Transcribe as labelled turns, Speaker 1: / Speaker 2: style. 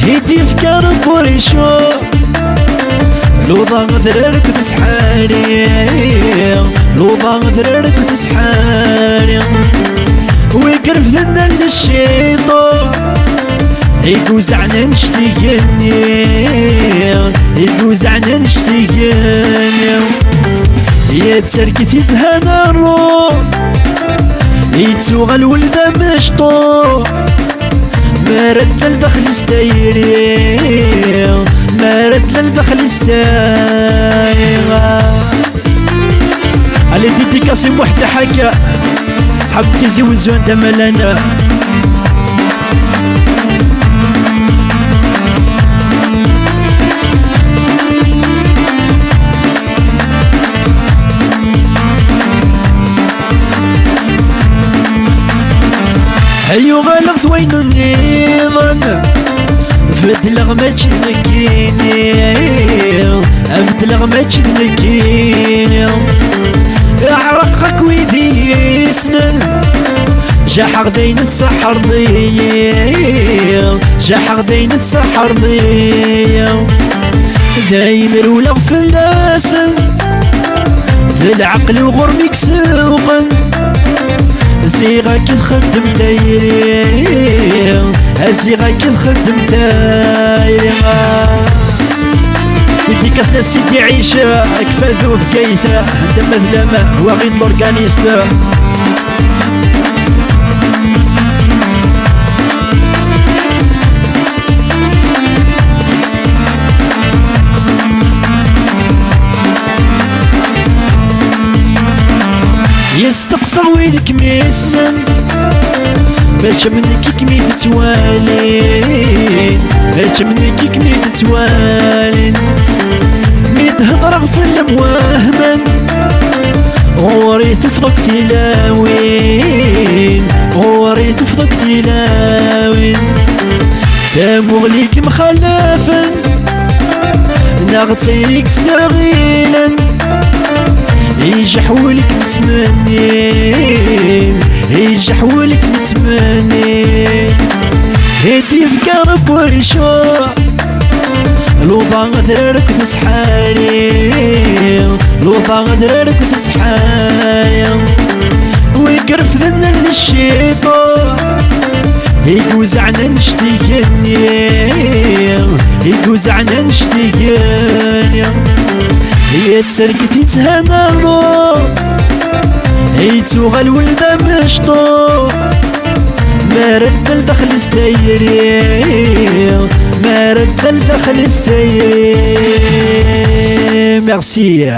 Speaker 1: هيدي فكر بوريشو لو ضاغ ذرارك تسحاني، لو ضاغ ذرارك تسحاني ويقرف ذنا للشيطان يجوز عنا نشتيقني، يجوز عنا نشتيقني يا تسركت يزهد الروح يتسوغ الولد مشطوح ما رد للدخل ستايري، ما رد للدخل ستايري على ديتي كاسم وحدة حكا صحاب تيزي وزوان دمالنا هيو غلط وين النظام فدلغ ما تشدكيني، فدلغ ما تشدكيني اعرقك ويدي سنن جاحق دين السحر ضيق، جاحق دين السحر ضيق داين الولا فلاسن ذي العقل وغرمك سوقا زيغا كي تخدم دايري، زيغا كي تخدم دايري تدي كاسنا سيدي عيشة كفاذو في كيثة دم ذلامة واغيد لورغانيستا يستقصر ويدك ميسنن باش منك كمي تتوالين، باش منك كمي تتوالين مي تهضر غفل موهمن غوري تفضك تلاوين، غوري تفضك تلاوين تاموغليك مخلفن ناغتينيك تلاغينا يجحولك متمنين، يجحولك متمنين هدي فكر بوريشو لو ضاغ ذرارك تسحاني، لو ضاغ ذرارك تسحاني ويقرف ذنا للشيطان يجوز عنا نشتيقني، يجوز عنا نشتيقني يا تسركت يتسهد الروح يتسوغ الولد مشطوح ما رد لدخل ستايري، ما رد لدخل ستايري ميرسي.